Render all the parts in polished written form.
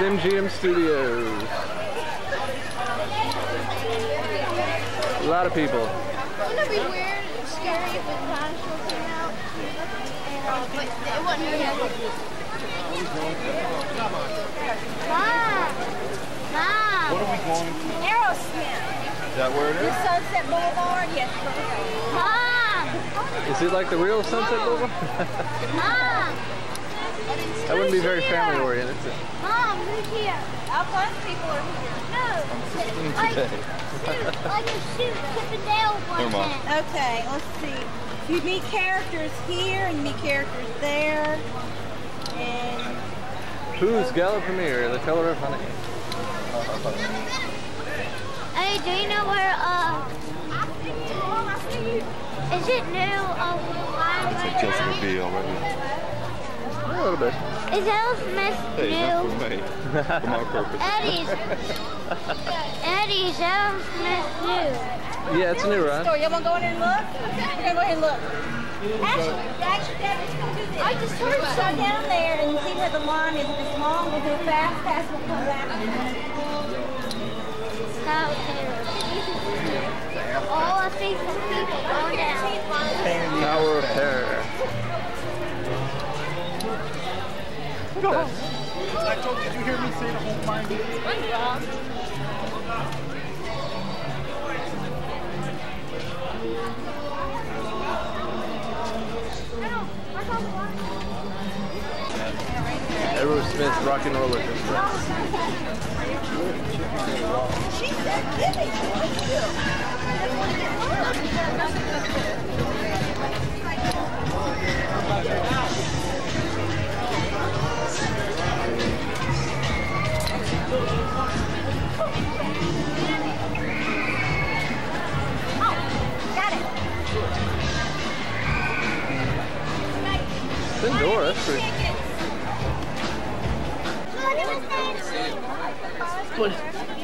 MGM Studios. A lot of people. Wouldn't it be weird and scary if a dinosaur came out? But it wasn't here. Mom! Mom! What are we going to? Aerosmith. Is that where it is? Sunset Boulevard? Yes. Mom! Is it like the real Sunset Boulevard? Mom! That wouldn't be very family oriented. Mom, who's here? Our bus people are here. No. Like a suit, Chip and Dale one. Never mind. Okay, let's see. You meet characters here and you meet characters there. And Who's Gala Premiere, The Color of Honey. Hey, do you know where, is it new, That's a Jessica Biel already. A little bit. is Aerosmith Hey, new? not for me. For my purpose. Eddie's Aerosmith new. Yeah, it's a new ride. so y'all want to go in and look? We're going to go ahead and look. Actually, Dad, let's go do this. I just heard Go something. down there and see where the line is. If it's long, we'll do a fast pass. We'll come back. Out there. Oh, I see some people going down. Tower of Terror. I told you, did you hear me say the whole mind? Aerosmith Rock and Roller Coaster. She said, give me. It's indoor, that's pretty. But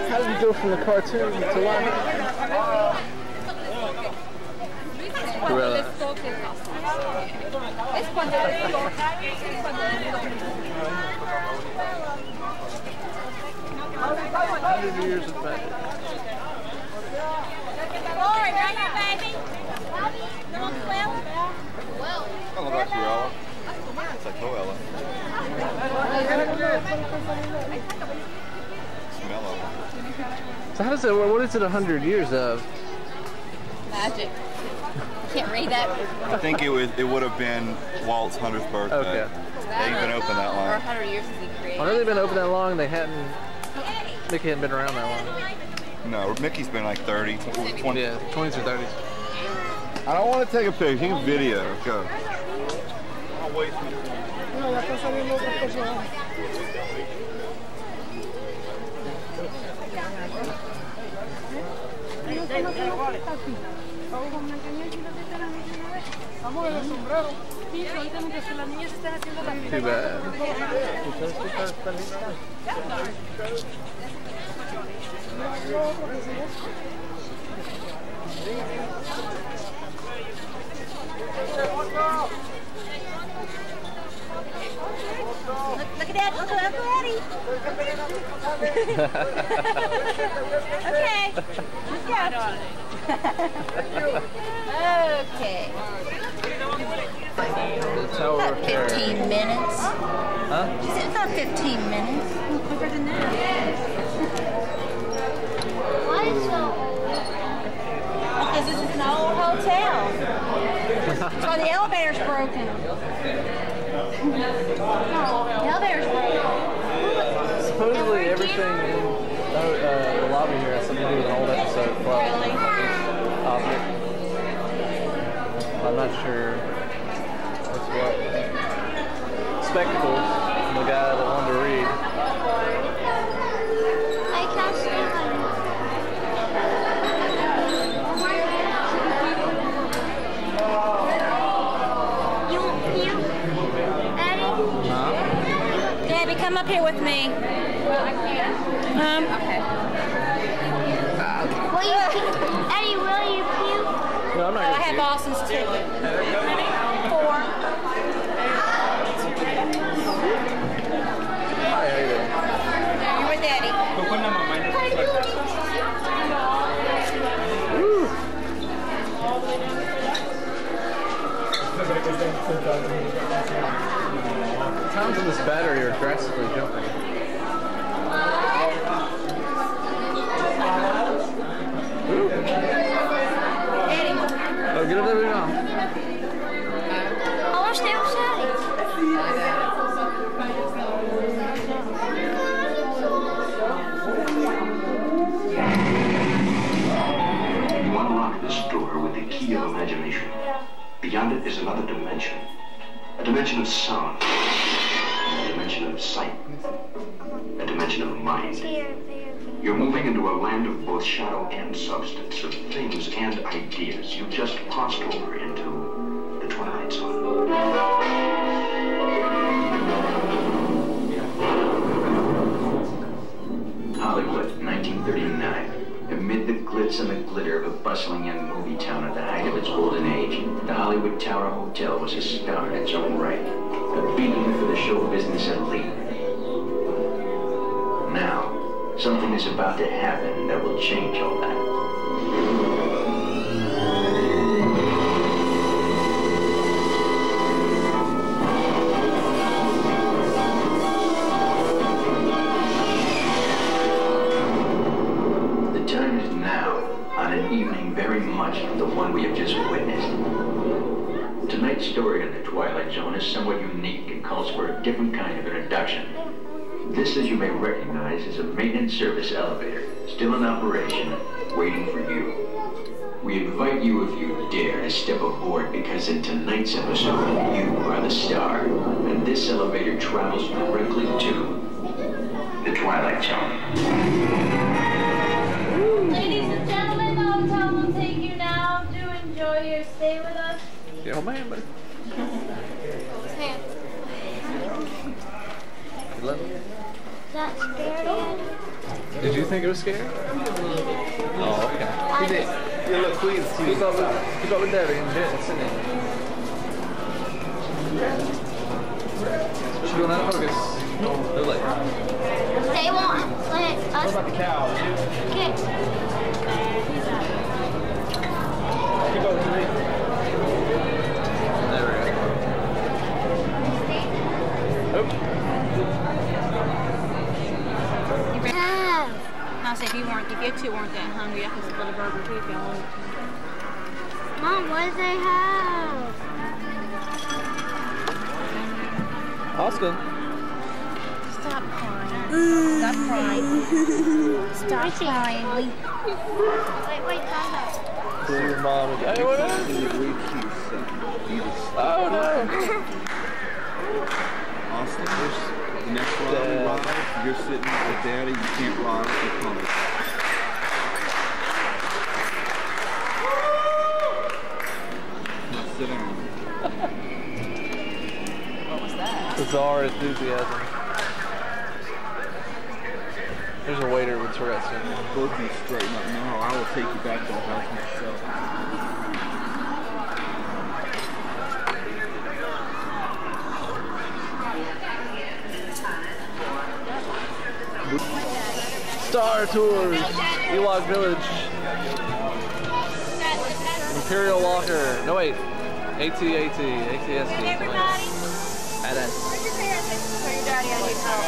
how did you go from the cartoon to live? Gorilla. Years of back. Lauren, right here, baby. Little Cruella. I look like Cruella. It's like Cruella. Smell of So how does it, what is it 100 years of? Magic. Can't read that. I think it would have been Walt's 100th birthday. Okay. They ain't been open that long. 100 years since he created. I know they've been open that long, they hadn't, Mickey hadn't been around that long. No, Mickey's been like 30, 20. Yeah, 20s or 30s. I don't want to take a picture. You can video. Go. I'll wait for you. Too bad. Look at that. Look at Uncle Eddie. Okay. Let's go. Okay. The Tower of Terror. 15 minutes. Huh? She said it's not 15 minutes. Quicker than that. Why is so old? Because this is an old hotel. That's why the elevator's broken. The elevator's broken. Supposedly everything in the lobby here has something to do with an old episode. Really? Object. I'm not sure what's what. Spectacles from the guy that wanted to read. I can't see one. You want peel? Eddie? Huh? Debbie, come up here with me. Well, I can't. Okay. Will you, Eddie, will you peel? No, I'm not I going to have Boston's too. 4. Hi, how you doing? Times on this battery are drastically jumping. Ooh. Oh, get up there now. I want to stay with Sally. You unlock this door with the key of imagination. Beyond it is another dimension. A dimension of sound. A dimension of sight. A dimension of mind. You're moving into a land of both shadow and substance, of things and ideas. You just crossed over into the Twilight Zone. Hollywood, 1939. Amid the glitz and the glitter of a bustling young movie town at the height of its golden age, the Hollywood Tower Hotel was a star in its own right, a beacon for the show business elite. Now, something is about to happen that will change all that. The time is now, on an evening very much like the one we have just witnessed. Tonight's story in the Twilight Zone is somewhat unique and calls for a different kind of introduction. This, as you may recognize, is a maintenance service elevator, still in operation, waiting for you. We invite you, if you dare, to step aboard, because in tonight's episode, you are the star, and this elevator travels directly to the Twilight Zone. Ladies and gentlemen, the hotel will take you now. Do enjoy your stay with us. Yeah, man, buddy. Sam. Good luck. Is that scary? Did you think it was scary? Oh, okay. You did. You look clean. Keep up with Debbie and Sydney. What you doing out of focus? They're late. They won't let us. What about the cow? Okay. Keep up with me. There we go. Oh. I said if you two weren't that hungry, I could split a burger too if y'all wanted to. Mom, what do they have? Austin. Stop crying. Stop crying. Stop crying. Wait, Mama. Your mom is. Hey, what is it? Oh no. Austin, the next ride arrives, you're sitting with Daddy, you can't ride, you're coming. Now sit down. What was that? Bizarre enthusiasm. There's a waiter with Tourette's syndrome. Both of you straighten up now, I will take you back to the house myself. Star Tours, Ewok Village, Imperial Locker, no wait, ATST. Everybody. Badass. Where's your parents? For your daddy, I need help.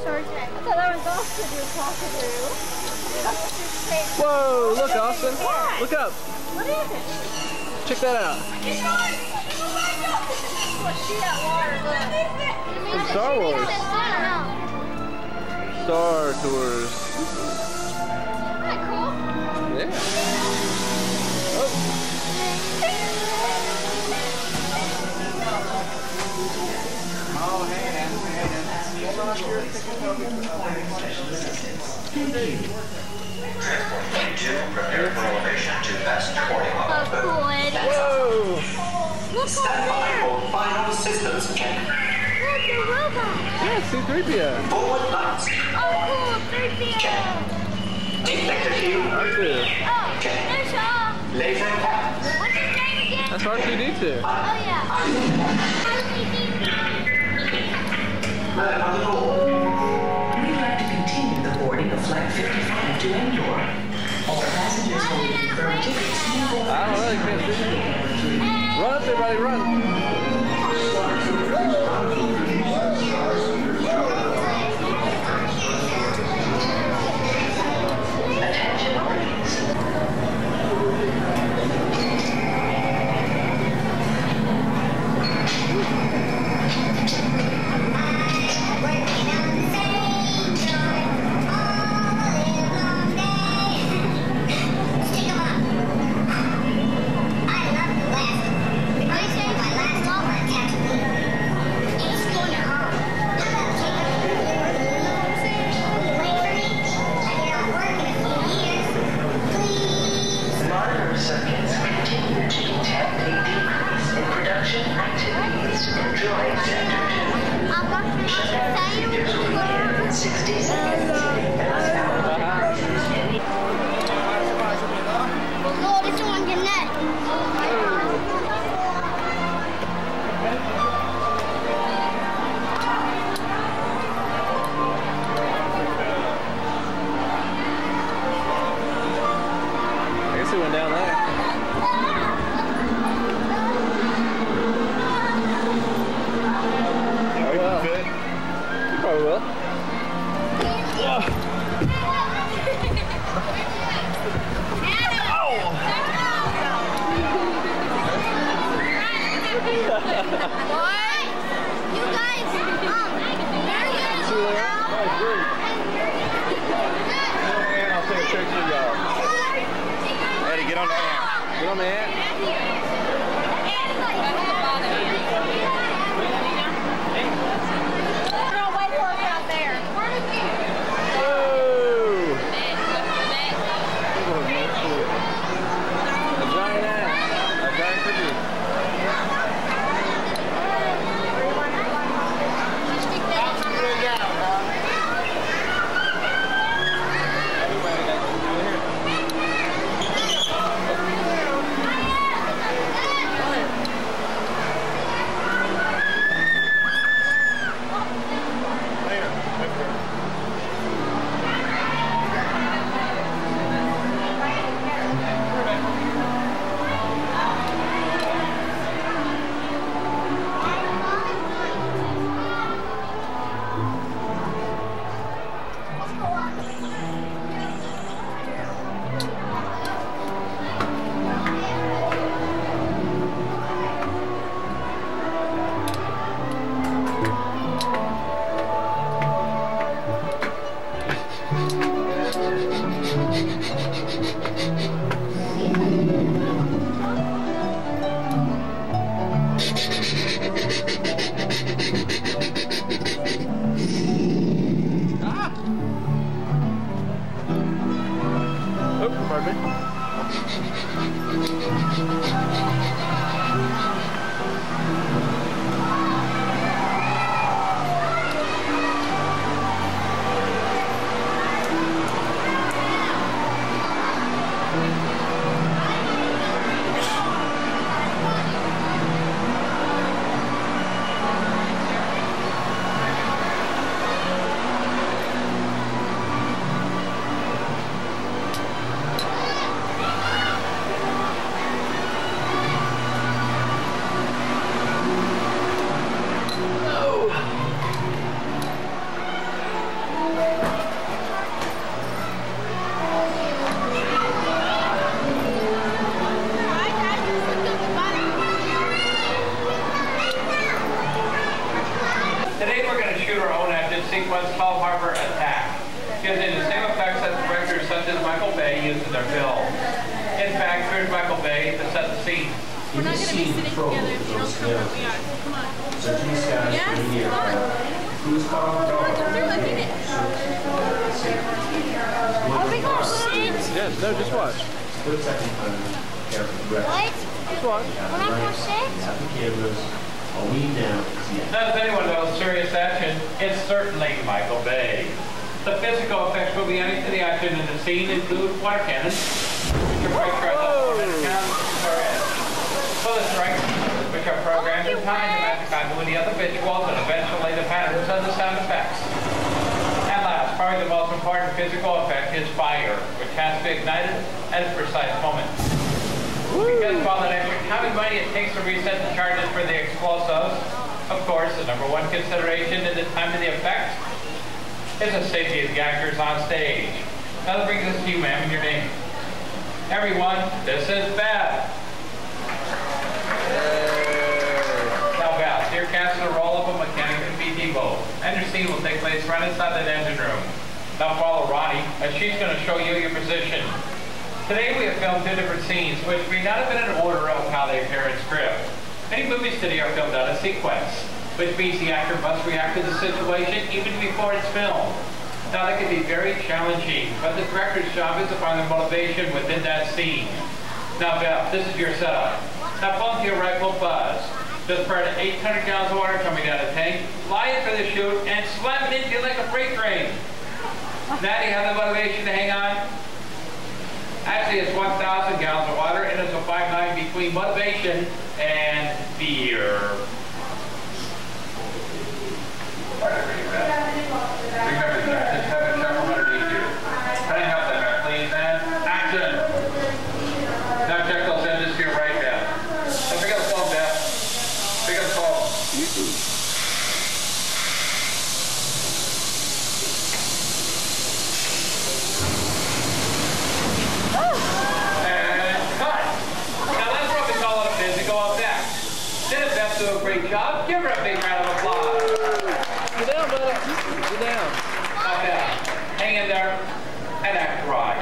Sorry, I thought that was Austin you were talking to. Whoa, look Austin, look up, What is it? check that out. Shoot that water. Look. It's Star Wars. Star Tours. Isn't that cool? Yeah. Oh. Transport 2, prepare for elevation to best 40 Oh, cool, Eddie. Whoa. Look Stand by over for final systems check. there. Look, the robot. Yeah, C-3PO. Forward lights. Oh, cool, 3PO. Deflector shield. Oh, there's Laser cap. what's his name again? That's R2-D2. Oh, yeah. Man on the door. We'd like to continue the boarding of Flight 55 to Endor. All passengers will be confirmed tickets. I don't know, you can't see it. Run up there, buddy, run. Sequence called Harbor Attack, using the same effects that directors such as Michael Bay used in their films. In fact, here's Michael Bay to set the scene. We're not going to be sitting together if you don't come where we are. Come on. Yes, come on. Who's calling? They're looking at it. Are we going to sit? Yeah, no, just watch. For a second, What? Just watch. We're not going to sit? Have the cameras. I'll lean down. Now, if anyone knows serious action, it's certainly Michael Bay. The physical effects moving into the action in the scene include water cannons, which are bullet strikes, which are programmed in time to match the continuity of the visuals and eventually the patterns of the sound effects. And last, probably the most important physical effect is fire, which has to be ignited at its precise moment. Because of all that extra time and money it takes to reset the charges for the explosives, of course, the #1 consideration in the time of the effect is the safety of the actors on stage. Now that brings us to you, ma'am, and your name. Everyone, this is Beth. Now, Beth, you're cast in the role of a mechanic in BT boat, and your scene will take place right inside that engine room. Now follow Ronnie, as she's going to show you your position. Today we have filmed 2 different scenes, which may not have been in order of how they appear in script. Many movies today are filmed out of sequence, which means the actor must react to the situation even before it's filmed. Now that can be very challenging, but the director's job is to find the motivation within that scene. Now Beth, this is your setup. Now pull into your rifle buzz. Just prior to 800 gallons of water coming down the tank, fly in for the chute and slam it into you like a freight train. Now do you have the motivation to hang on? Actually, it's 1,000 gallons of water, and it's a fine line between motivation and fear. Remember, you have to have a sharp underneath you. Can I help that, please, man? Action! Now check those engines to your right, Beth. Now pick up the phone, Beth. Pick up the phone. Do a great job. Give her a big round of applause. Get down, buddy. Get down. Okay. Hang in there and act right.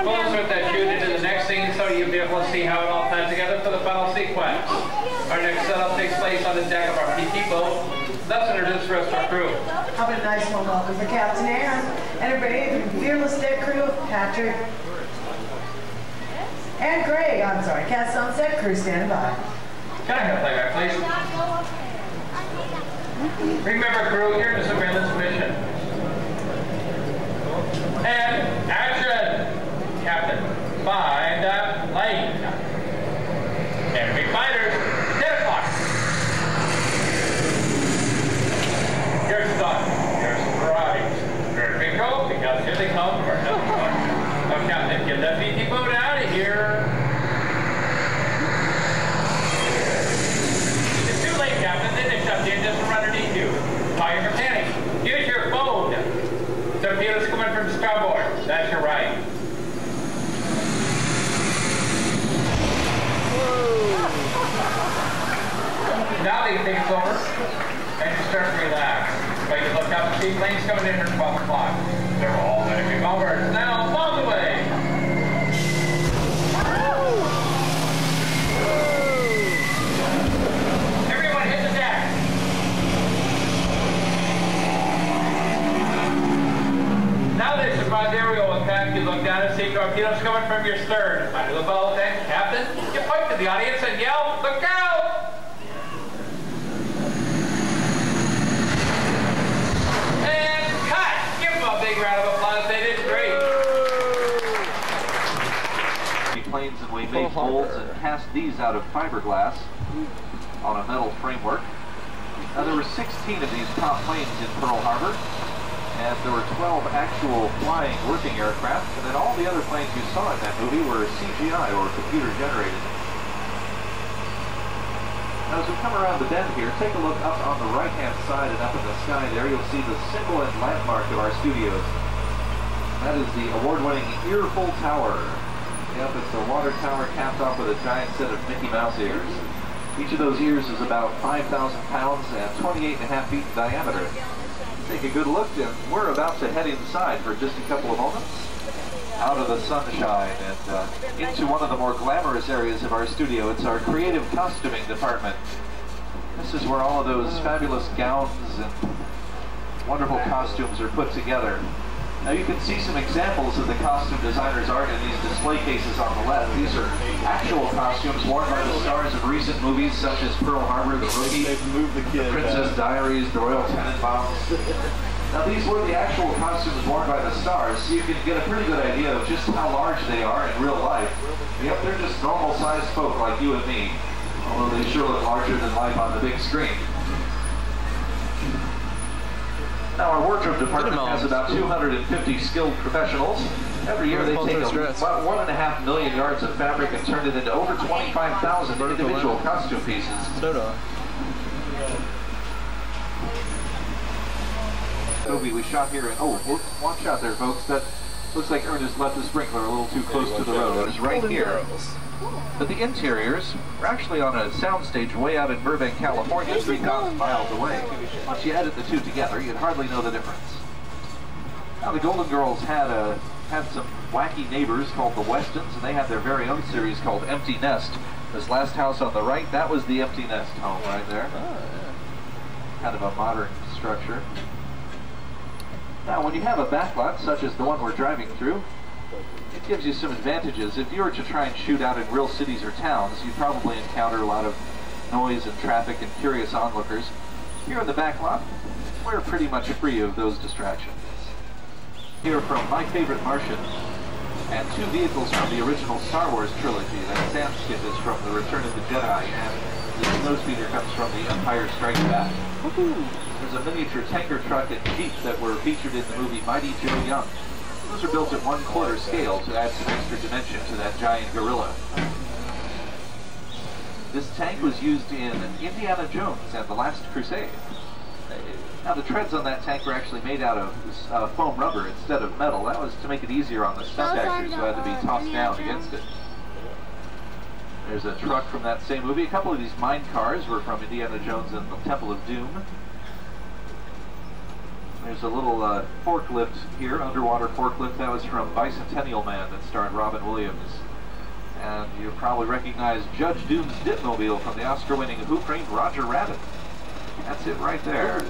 We'll insert that chute into the next scene so you'll be able to see how it all ties together for the final sequence. Our next setup takes place on the deck of our PT boat. Let's introduce the rest of our crew. How about a nice one welcome for Captain Aaron and everybody, the fearless deck crew of Patrick and Greg. I'm sorry, cast on set crew standing by. Can I have playback, please? Remember, crew, you're in a surveillance mission. And action! Captain, find that lane. Enemy fighters, 10 o'clock. You're stuck. You're surprised. Very big go, because here they come. Now, Captain, get that BT boat out of here. Captain, they just shut the engines from underneath you. Fire mechanic, use your phone. Torpedoes coming from starboard. That's your right. Whoa. Now they think it's over, and you start to relax. But you look up and see planes coming in at 12 o'clock. They're all enemy bombers. Now, bombs away. Now they survived aerial attack, you look down and see torpedoes coming from your stern. Under the boat, then, Captain, you point to the audience and yell, "Look out!" And cut! Give them a big round of applause. They did great. Planes, and we made molds and cast these out of fiberglass on a metal framework. Now there were 16 of these top planes in Pearl Harbor, and there were 12 actual flying working aircraft, and then all the other planes you saw in that movie were CGI or computer generated. Now as we come around the bend here, take a look up on the right hand side and up in the sky there, you'll see the symbol and landmark of our studios. That is the award-winning Earful Tower. Yep, it's a water tower capped off with a giant set of Mickey Mouse ears. Each of those ears is about 5,000 pounds and 28.5 feet in diameter. Take a good look, and we're about to head inside for just a couple of moments. Out of the sunshine and into one of the more glamorous areas of our studio. It's our creative costuming department. This is where all of those fabulous gowns and wonderful costumes are put together. Now you can see some examples of the costume designers' art in these display cases on the left. These are actual costumes worn by the stars of recent movies such as Pearl Harbor, The Rookie, The Princess Diaries, The Royal Tenenbaums. Now these were the actual costumes worn by the stars, so you can get a pretty good idea of just how large they are in real life. Yep, they're just normal-sized folk like you and me, although they sure look larger than life on the big screen. Now our wardrobe department has about 250 skilled professionals. Every year they take about 1.5 million yards of fabric and turn it into over 25,000 individual costume pieces. Movie we shot here in, watch out there folks, that looks like Ernest left the sprinkler a little too close to the road. It was right here. But the interiors were actually on a soundstage way out in Burbank, California, 3,000 miles away. Once you edit the two together, you'd hardly know the difference. Now the Golden Girls had some wacky neighbors called the Westons, and they had their very own series called Empty Nest. This last house on the right, that was the Empty Nest home right there. Kind of a modern structure. Now when you have a backlot such as the one we're driving through, it gives you some advantages. If you were to try and shoot out in real cities or towns, you'd probably encounter a lot of noise and traffic and curious onlookers. Here in the back lot, we're pretty much free of those distractions. Here from My Favorite Martian, and two vehicles from the original Star Wars trilogy. That Sandskip is from The Return of the Jedi, and the Snowspeeder comes from The Empire Strikes Back. There's a miniature tanker truck and Jeep that were featured in the movie Mighty Joe Young. Those are built at 1/4 scale to add some extra dimension to that giant gorilla. This tank was used in Indiana Jones and the Last Crusade. Now the treads on that tank were actually made out of foam rubber instead of metal. That was to make it easier on the stunt actors who had to be tossed down against it. There's a truck from that same movie. A couple of these mine cars were from Indiana Jones and the Temple of Doom. There's a little forklift here, underwater forklift. That was from Bicentennial Man that starred Robin Williams. And you probably recognize Judge Doom's Dipmobile from the Oscar-winning Who Framed Roger Rabbit. That's it right there.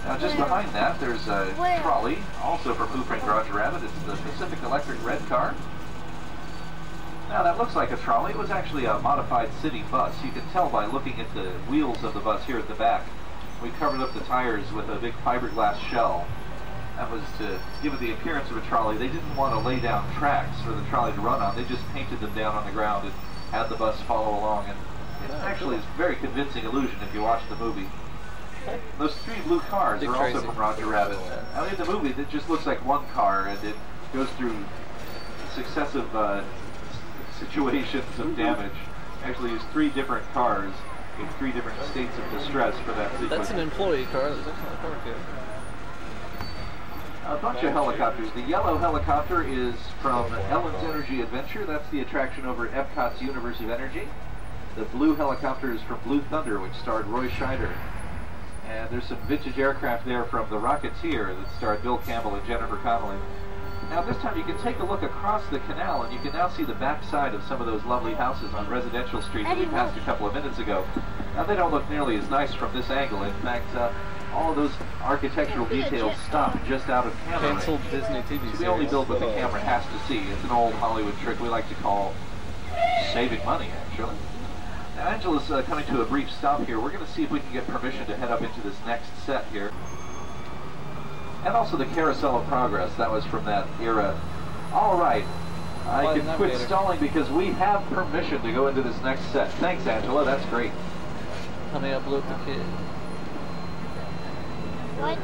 Now just behind that, there's a trolley, also from Who Framed Roger Rabbit. It's the Pacific Electric red car. Now that looks like a trolley. It was actually a modified city bus. You can tell by looking at the wheels of the bus here at the back. We covered up the tires with a big fiberglass shell. That was to give it the appearance of a trolley. They didn't want to lay down tracks for the trolley to run on. They just painted them down on the ground and had the bus follow along. And it actually is a very convincing illusion if you watch the movie. Those three blue cars are also from Roger Rabbit. Now in the movie, it just looks like one car, and it goes through successive situations of damage. Actually, there's 3 different cars in 3 different states of distress for that sequence. That's an employee car. That's not a car kit. A bunch of helicopters. The yellow helicopter is from Ellen's Energy Adventure. That's the attraction over at Epcot's Universe of Energy. The blue helicopter is from Blue Thunder, which starred Roy Scheider. And there's some vintage aircraft there from The Rocketeer that starred Bill Campbell and Jennifer Connelly. Now this time you can take a look across the canal and you can now see the backside of some of those lovely houses on Residential Street that we passed a couple of minutes ago. Now they don't look nearly as nice from this angle. In fact, all of those architectural details stop just out of camera range. Canceled Disney TV series. We only build what the camera has to see. It's an old Hollywood trick we like to call saving money, actually. Now, Angela's coming to a brief stop here. We're going to see if we can get permission to head up into this next set here. And also the Carousel of Progress. That was from that era. All right. I can quit stalling because we have permission to go into this next set. Thanks, Angela. That's great. Honey, upload the kid.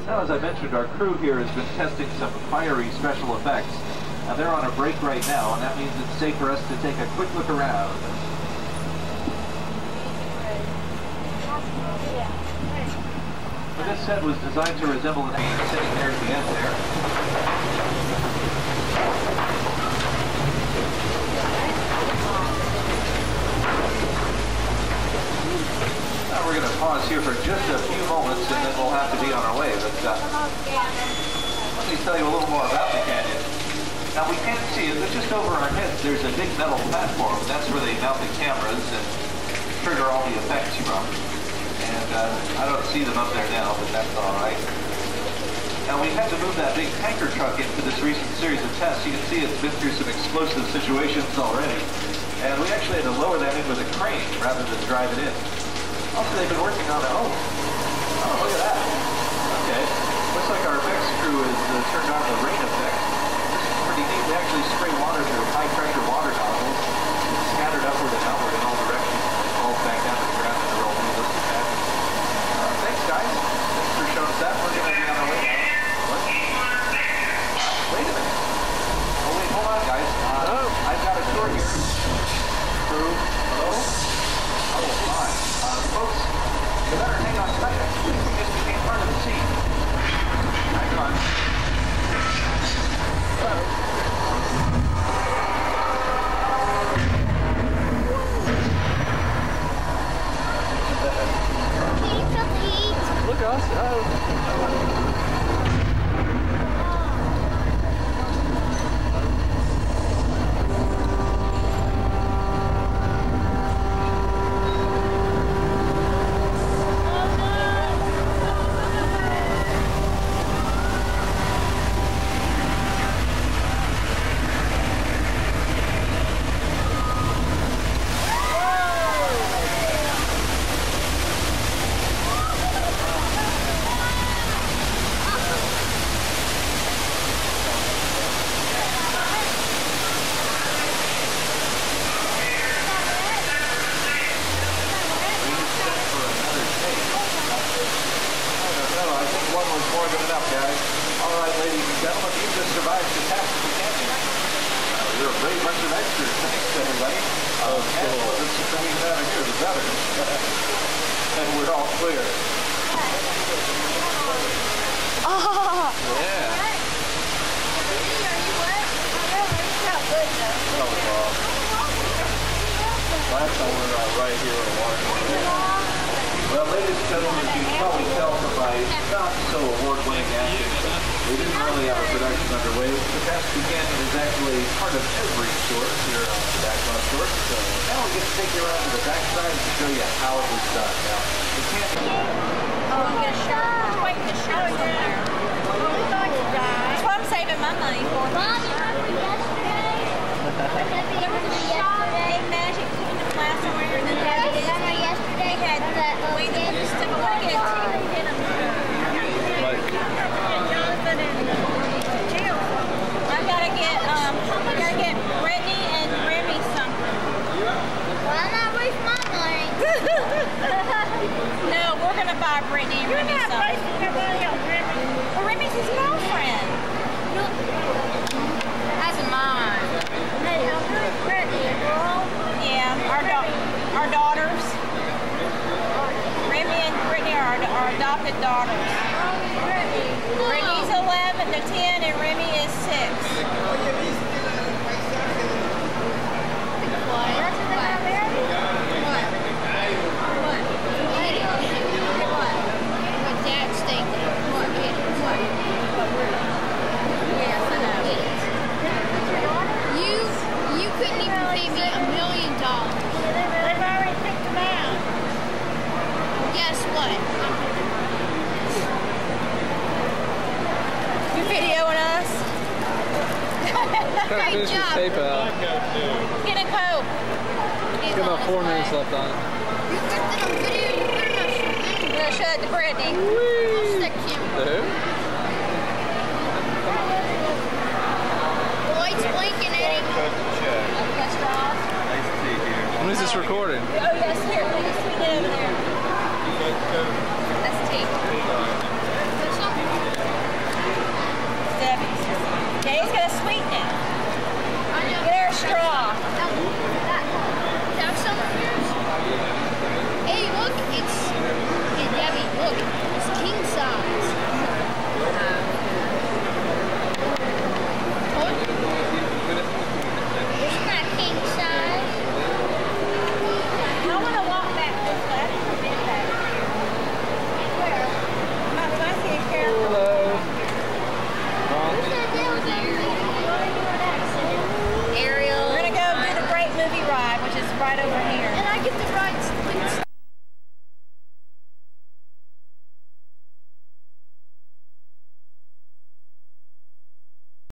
Now, as I mentioned, our crew here has been testing some fiery special effects. And they're on a break right now, and that means it's safe for us to take a quick look around. This set was designed to resemble an angel sitting there at the end there. Now we're going to pause here for just a few moments and then we'll have to be on our way. But let me tell you a little more about the canyon. Now we can't see it, but just over our heads there's a big metal platform. That's where they mount the cameras and trigger all the effects from. And I don't see them up there now, but that's all right. Now we had to move that big tanker truck into this recent series of tests. You can see it's been through some explosive situations already. And we actually had to lower that in with a crane rather than drive it in. Also, they've been working on it. Oh, look at that. Okay. Looks like our effects crew has turned on the rain effect. This is pretty neat. They actually spray water through high-pressure water nozzles. It's scattered upward and outward in all directions. It falls back down to the ground and they're all looks at. Thanks, guys. Thanks for showing us that. We're going to be on our way now. What? Wait a minute. Oh, wait, hold on, guys. I've got a tour here. Crew. Hello? Oh, my. Folks, you better hang on tight. I think we just became part of the scene. Hang on. Look, us. Well, ladies and gentlemen, you can probably tell from my not-so-award-winning action, we didn't really have a production underway. The Past Canyon is actually part of every short here on the Backbone Short. So now we get to take you around to the backside and show you how it was done. Now, the canyon... Oh, I'm going to show. Wait, the show is in there. That's what I'm saving my money for. Mom, you remember yesterday? There was a shop in Magic Kingdom last summer, and then Daddy did. Remember yesterday? We had to stick a look at Jonathan and Jill. I gotta get Brittany and Remy something. Well, I'm not with my money. No, we're gonna buy Brittany and Remy something. Well, Remy's his girlfriend. That's mine. Hey, how good is Brittany, girl? Yeah, our daughters. Remy and Brittany are our adopted daughters. Brittany's 11 to 10 and Remy is 6. You couldn't even pay me $1 million. They've already picked them out. Guess what? Try to finish this tape out. Get a Coke. Got about 4 minutes left on it. We're going to show it to Brittany. The who? The light's blinking, Eddie. Yes, Ross. When is this recording? Oh, yes, here. Please, we get over there.